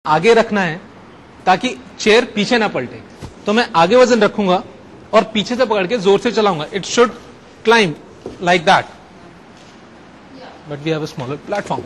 आगे रखना है ताकि चेयर पीछे ना पलटे। तो मैं आगे वजन रखूंगा और पीछे से पकड़ के जोर से चलाऊंगा। It should climb like that, but we have a smaller platform.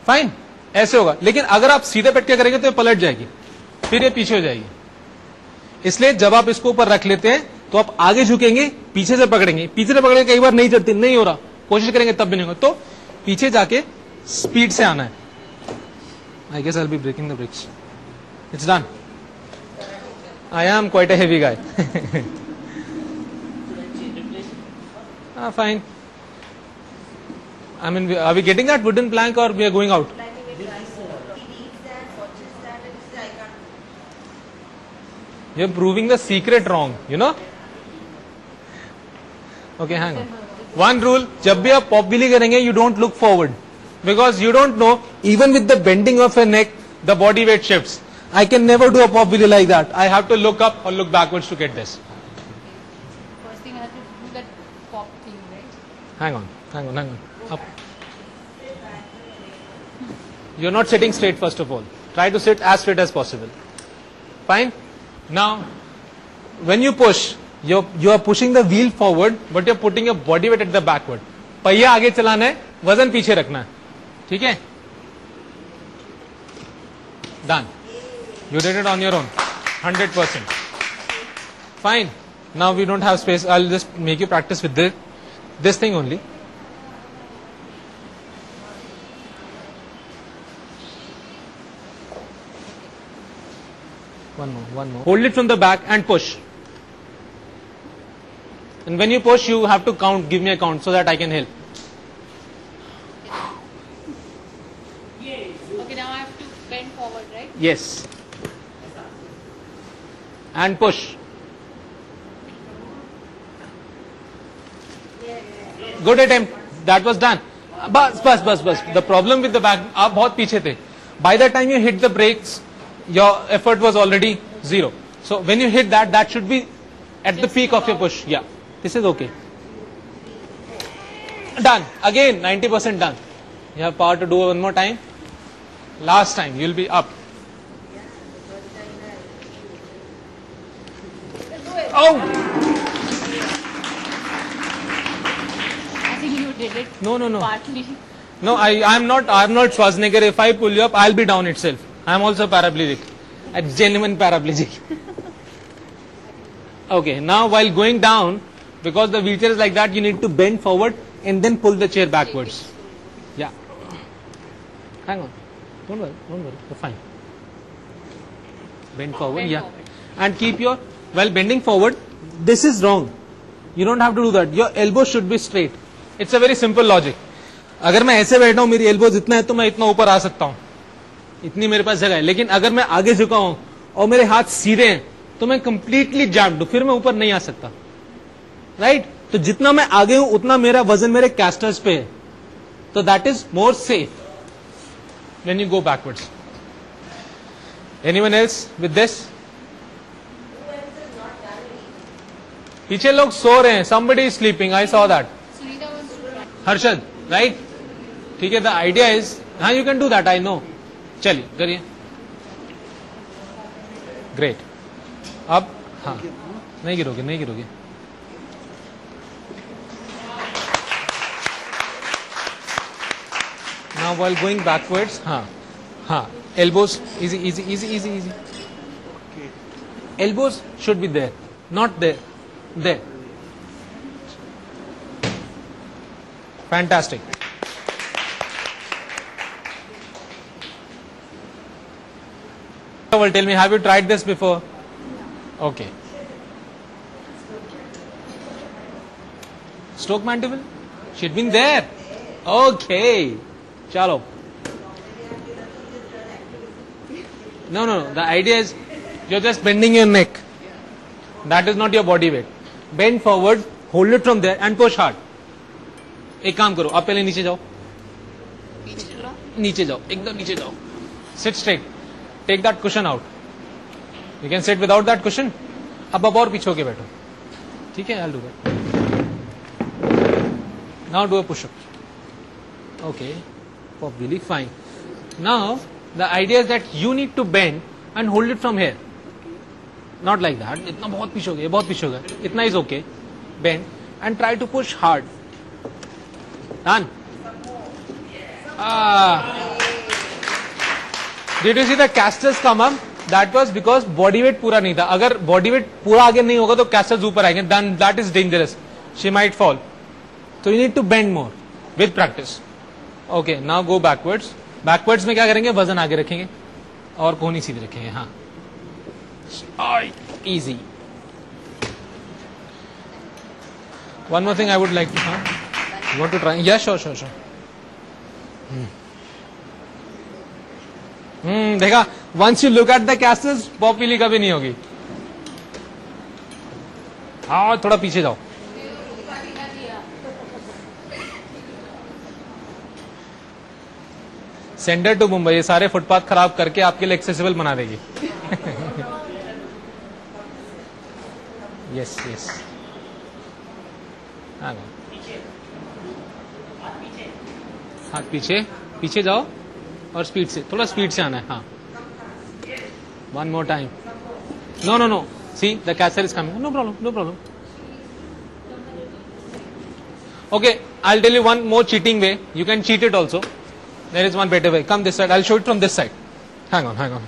Fine, ऐसे होगा। लेकिन अगर आप सीधे बैठ के करेंगे तो ये पलट जाएगी, फिर ये पीछे हो जाएगी। इसलिए जब आप इसको ऊपर रख लेते हैं तो आप आगे झुकेंगे, पीछे से पकड़ेंगे। पीछे से पकड़ेंगे, कई बार नहीं चलती, नहीं हो रहा, कोशिश करेंगे तब भी नहीं होगा। तो पीछे जाके स्पीड से आना है। I guess I'll be breaking the bricks. It's done. I am quite a heavy guy. Fine. I mean, are we getting that wooden plank or we are going out? You're proving the secret wrong, you know? Okay, hang on. One rule, जब भी आप pop wheelie करेंगे, you don't look forward. Because you don't know, even with the bending of your neck, the body weight shifts. I can never do a pop wheelie like that. I have to look up or look backwards to get this. First thing I have to do that pop thing, right? Hang on. Up. You're not sitting straight first of all. Try to sit as straight as possible. Fine? Now, when you push, you are pushing the wheel forward, but you're putting your body weight at the backward. पहिया आगे चलाना है, वजन पीछे रखना है। ठीक है? Done. You did it on your own. 100%. Fine. Now we don't have space. I'll just make you practice with this thing only. One more. Hold it from the back and push. And when you push, you have to count. Give me a count so that I can help. Okay, now I have to bend forward, right? Yes. And push. Good attempt. That was done. Bus. The problem with the back, आप बहुत पीछे थे. By the time you hit the brakes, your effort was already 0. So when you hit that should be at the peak of your push. Yeah. This is okay. Done. Again, 90% done. You have power to do one more time. Last time, you will be up. Oh! I think you did it. No. Partly. No, I'm not Schwarzenegger. If I pull you up, I'll be down itself. I'm also paraplegic. A genuine paraplegic. Okay, now while going down, because the wheelchair is like that, you need to bend forward and then pull the chair backwards. Yeah. Hang on. Don't worry. You're fine. Bend forward. Yeah. And keep while bending forward, this is wrong. You don't have to do that. Your elbow should be straight. It's a very simple logic. अगर मैं ऐसे बैठा हूं, मेरी elbows इतना है तो मैं इतना ऊपर आ सकता हूं. इतनी मेरे पास जगह है. लेकिन अगर मैं आगे झुका हूं और मेरे हाथ सीधे हैं तो मैं completely jammed हूं, फिर मैं ऊपर नहीं आ सकता. राइट? तो जितना मैं आगे हूं उतना मेरा वजन मेरे कैस्टर्स पे है. तो that is more safe when you go backwards. Anyone else with this? पीछे लोग सो रहे हैं. Somebody is sleeping. I saw that. Sunita wants to try. Harshad, right? ठीक है. The idea is, हाँ, you can do that. I know. चलिए करिए. Great. अब हाँ, नहीं गिरोगे. Now while going backwards, elbows, easy. Elbows should be there, not there. Fantastic. Well, tell me, have you tried this before? Okay. Stroke mandible? She'd been there. Okay. Chalo. No. The idea is you're just bending your neck. That is not your body weight. Bend forward, hold it from there and push hard. एक काम करो, आप पहले नीचे जाओ. एकदम नीचे जाओ. Sit straight. Take that cushion out. You can sit without that cushion. अब और पीछे होके बैठो. ठीक है, I'll do that. Now do a push-up. Okay, probably fine. Now The idea is that you need to bend and hold it from here. Not like that. इतना बहुत पीछे हो गया, बहुत पीछे हो गया. इतना is okay. Bend and try to push hard. Done. Did you see the casters come up? That was because body weight पूरा नहीं था. अगर body weight पूरा आगे नहीं होगा तो casters ऊपर आएंगे. Then that is dangerous. She might fall. So you need to bend more with practice. Okay, now go backwards. Backwards में क्या करेंगे? वजन आगे रखेंगे और कोहनी सीधी रखेंगे. हाँ, easy. One more thing I would like to. You want to try? Yeah, sure. देखा, once you look at the casters, pop पीली कभी नहीं होगी. हाँ, थोड़ा पीछे जाओ. सेंटर टू मुंबई, ये सारे फुटपाथ खराब करके आपके लिए एक्सेसिबल बना देगी. यस. हाथ पीछे जाओ और स्पीड से, थोड़ा स्पीड से आना है. हाँ, one more time. No. See the kaiser is coming. No problem. Okay, I'll tell you one more cheating way. You can cheat it also. There is one better way. Come this side. I'll show it from this side. Hang on.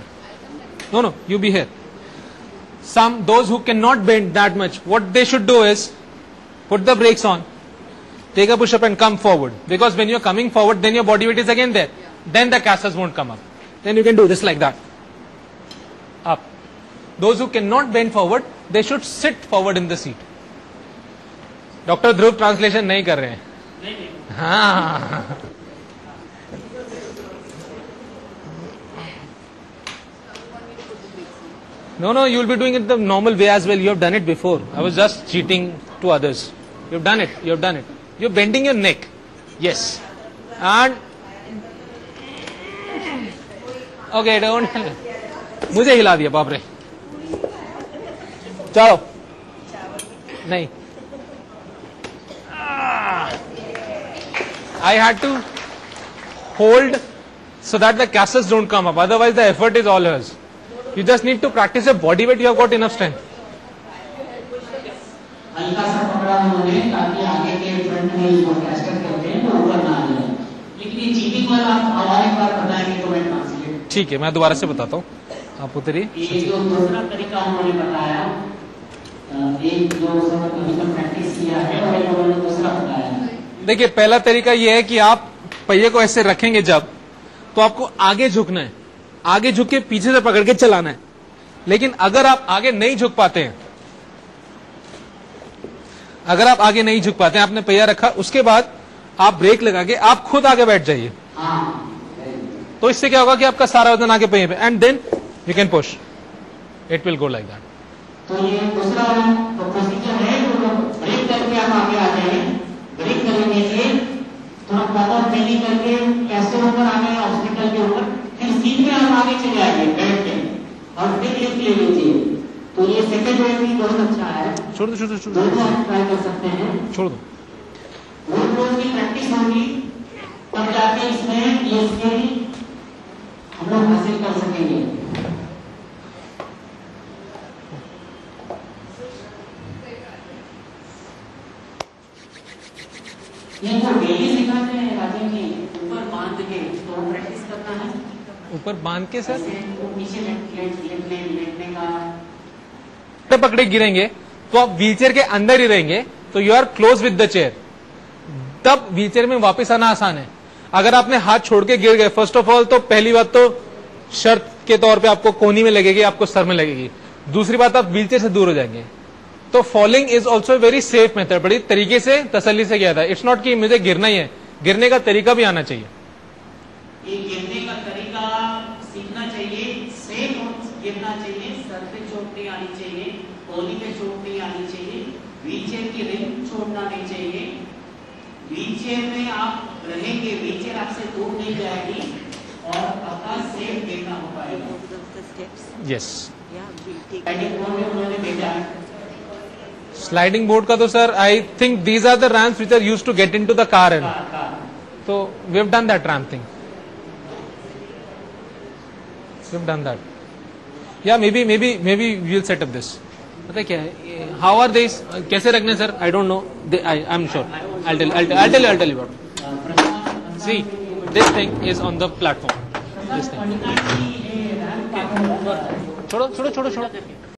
No, you be here. Those who cannot bend that much, what they should do is put the brakes on, take a push-up and come forward. Because when you're coming forward, then your body weight is again there. Then the casters won't come up. Then you can do this like that. Up. Those who cannot bend forward, they should sit forward in the seat. Doctor Dhruv translation नहीं कर रहे हैं. हाँ. No, you will be doing it the normal way as well. You have done it before. I was just cheating to others. You have done it. You're bending your neck. Yes. And okay, don't. मुझे हिला दिया बाप रे. चलो. नहीं. I had to hold so that the casters don't come up. Otherwise, the effort is all hers. You just need to practice your body weight. You have got enough strength. हल्का सा पकड़ा उन्होंने ताकि आगे के फ्रंट में जो castor करते हैं वो ऊपर ना आ जाए. लेकिन ये चीटिंग वाला आप हमारे बार बताएंगे तो मैं ट्रांसलेट. ठीक है, मैं दोबारा से बताता हूँ. आप उतरिए. ये जो दूसरा तरीका उन्होंने बताया, एक जो समय कभी प्रैक्टिस किया है और एक उन्होंने दूसरा बताया. देखिए, पहला तरीका यह है कि आप पहिए को ऐसे रखेंगे जब, तो आपको आगे झुकना है. आगे झुक के पीछे से पकड़ के चलाना है. लेकिन अगर आप आगे नहीं झुक पाते हैं, आपने पहिया रखा, उसके बाद आप ब्रेक लगा के आप खुद आगे बैठ जाइए. तो इससे क्या होगा कि आपका सारा वजन आगे पहिए पे, and then you can push. It will go like that. तो ये दूसरा प्रोसीजर है, ब्रेक करके आप आगे आ जाए. ब्रेक करने से थोड़ा कदम पीली करके कैसे ऊपर आ गए ऑब्स्टिकल के ऊपर, फिर सीधे आप आगे चले आइए बैठ के और फिर लिफ्ट ले लीजिए. तो ये सेकंड वे भी बहुत अच्छा है. छोड़ दो. दोनों आप ट्राई कर सकते हैं. छोड़ दो. रोज की प्रैक्टिस होगी तब जाके इसमें ये स्किल हम लोग हासिल कर सकेंगे. ये जो डेली सिखाते हैं राजेश जी, ऊपर बांध के तो प्रैक्टिस करना है. ऊपर बांध के सर नीचे लेटने का पकड़े गिरेंगे तो आप व्हीलचेयर के अंदर ही रहेंगे. तो you are close with the chair. तब व्हीलचेयर में वापस आना आसान है. अगर आपने हाथ छोड़ के गिर गए, फर्स्ट ऑफ ऑल तो पहली बात तो शर्त के तौर पे आपको कोहनी में लगेगी, आपको सर में लगेगी. दूसरी बात, आप व्हीलचेयर से दूर हो जाएंगे. तो falling is also very safe method. बड़ी तरीके से तसल्ली से किया था. इट्स नॉट कि मुझे गिरना ही है, गिरने का तरीका भी आना चाहिए. ये गिरने का तरीका सीखना चाहिए. सेफ गिरना चाहिए. सर पे चोट नहीं आनी चाहिए, कोहनी पे चोट नहीं आनी चाहिए, व्हीलचेयर की रिम छोड़ना नहीं चाहिए. व्हीलचेयर में आप रहेंगे, व्हीलचेयर आपसे दूर नहीं जाएगी और आपका सेफ गिरना हो पाएगा. यस. उन्होंने भेजा स्लाइडिंग बोर्ड का तो sir I think these are the ramps which are used to get into the car. And तो we have done that ramp thing. we've done that. Yeah, maybe we'll set up this. पता है क्या है? How are they? कैसे रखने sir? I don't know. I'm sure. I'll tell you about it. See, this thing is on the platform. This thing. छोड़ो.